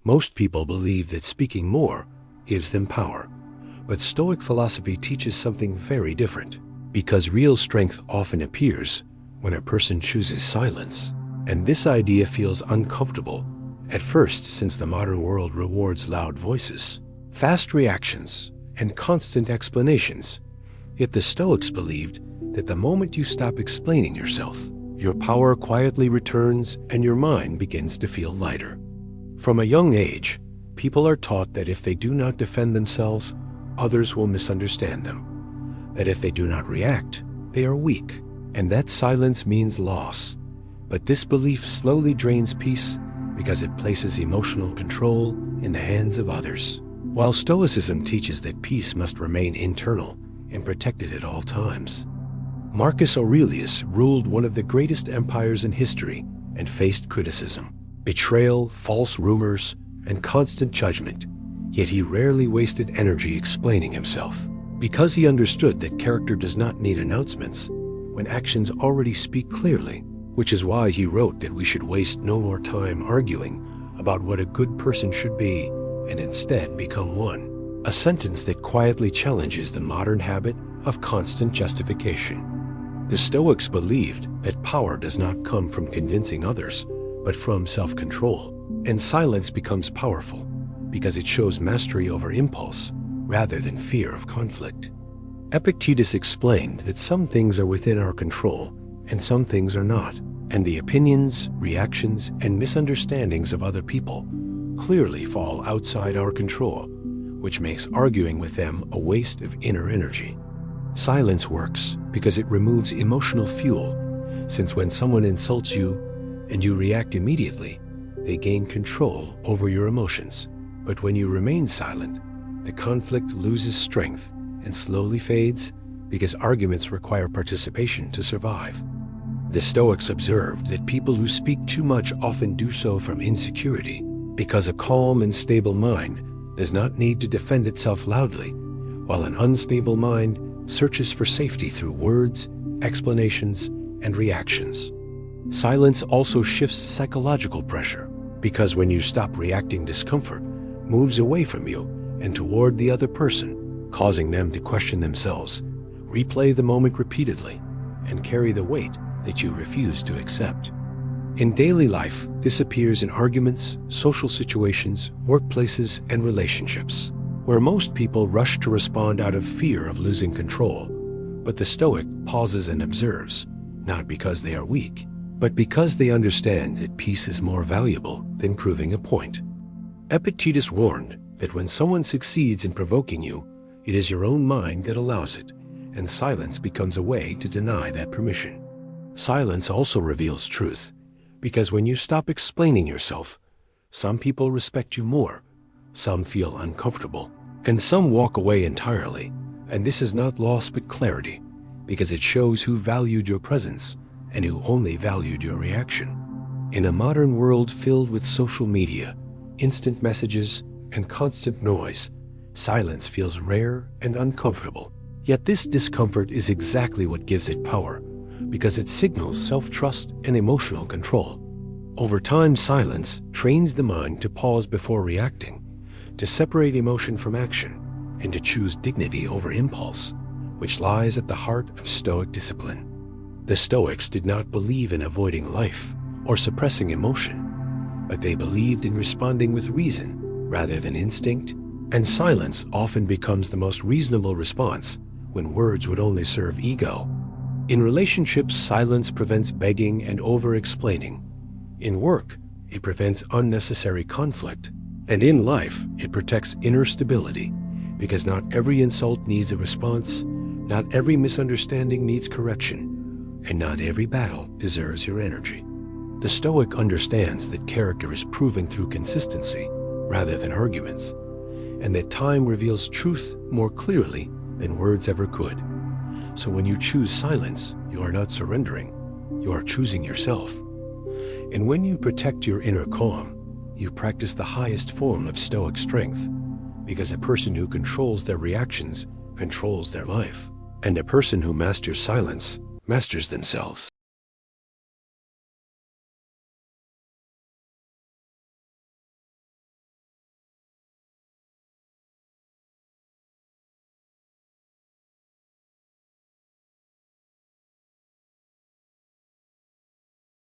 Most people believe that speaking more gives them power, but Stoic philosophy teaches something very different, because real strength often appears when a person chooses silence. And this idea feels uncomfortable at first, since the modern world rewards loud voices, fast reactions, and constant explanations. Yet the Stoics believed that the moment you stop explaining yourself, your power quietly returns and your mind begins to feel lighter. From a young age, people are taught that if they do not defend themselves, others will misunderstand them, that if they do not react, they are weak, and that silence means loss. But this belief slowly drains peace because it places emotional control in the hands of others. While Stoicism teaches that peace must remain internal and protected at all times. Marcus Aurelius ruled one of the greatest empires in history and faced criticism, betrayal, false rumors, and constant judgment. Yet he rarely wasted energy explaining himself, because he understood that character does not need announcements when actions already speak clearly, which is why he wrote that we should waste no more time arguing about what a good person should be and instead become one. A sentence that quietly challenges the modern habit of constant justification. The Stoics believed that power does not come from convincing others, but from self-control, and silence becomes powerful because it shows mastery over impulse rather than fear of conflict. Epictetus explained that some things are within our control and some things are not, and the opinions, reactions, and misunderstandings of other people clearly fall outside our control, which makes arguing with them a waste of inner energy. Silence works because it removes emotional fuel, since when someone insults you and you react immediately, they gain control over your emotions. But when you remain silent, the conflict loses strength and slowly fades because arguments require participation to survive. The Stoics observed that people who speak too much often do so from insecurity, because a calm and stable mind does not need to defend itself loudly, while an unstable mind searches for safety through words, explanations, and reactions. Silence also shifts psychological pressure, because when you stop reacting, discomfort moves away from you and toward the other person, causing them to question themselves, replay the moment repeatedly, and carry the weight that you refuse to accept. In daily life, this appears in arguments, social situations, workplaces, and relationships, where most people rush to respond out of fear of losing control. But the Stoic pauses and observes, not because they are weak, but because they understand that peace is more valuable than proving a point. Epictetus warned that when someone succeeds in provoking you, it is your own mind that allows it, and silence becomes a way to deny that permission. Silence also reveals truth, because when you stop explaining yourself, some people respect you more, some feel uncomfortable, and some walk away entirely. And this is not loss but clarity, because it shows who valued your presence and who only valued your reaction. In a modern world filled with social media, instant messages, and constant noise, silence feels rare and uncomfortable. Yet this discomfort is exactly what gives it power, because it signals self-trust and emotional control. Over time, silence trains the mind to pause before reacting, to separate emotion from action, and to choose dignity over impulse, which lies at the heart of Stoic discipline. The Stoics did not believe in avoiding life or suppressing emotion, but they believed in responding with reason rather than instinct, and silence often becomes the most reasonable response when words would only serve ego. In relationships, silence prevents begging and over-explaining. In work, it prevents unnecessary conflict. And in life, it protects inner stability, because not every insult needs a response, not every misunderstanding needs correction, and not every battle deserves your energy. The Stoic understands that character is proven through consistency rather than arguments, and that time reveals truth more clearly than words ever could. So when you choose silence, you are not surrendering, you are choosing yourself. And when you protect your inner calm, you practice the highest form of Stoic strength, because a person who controls their reactions controls their life, and a person who masters silence masters themselves.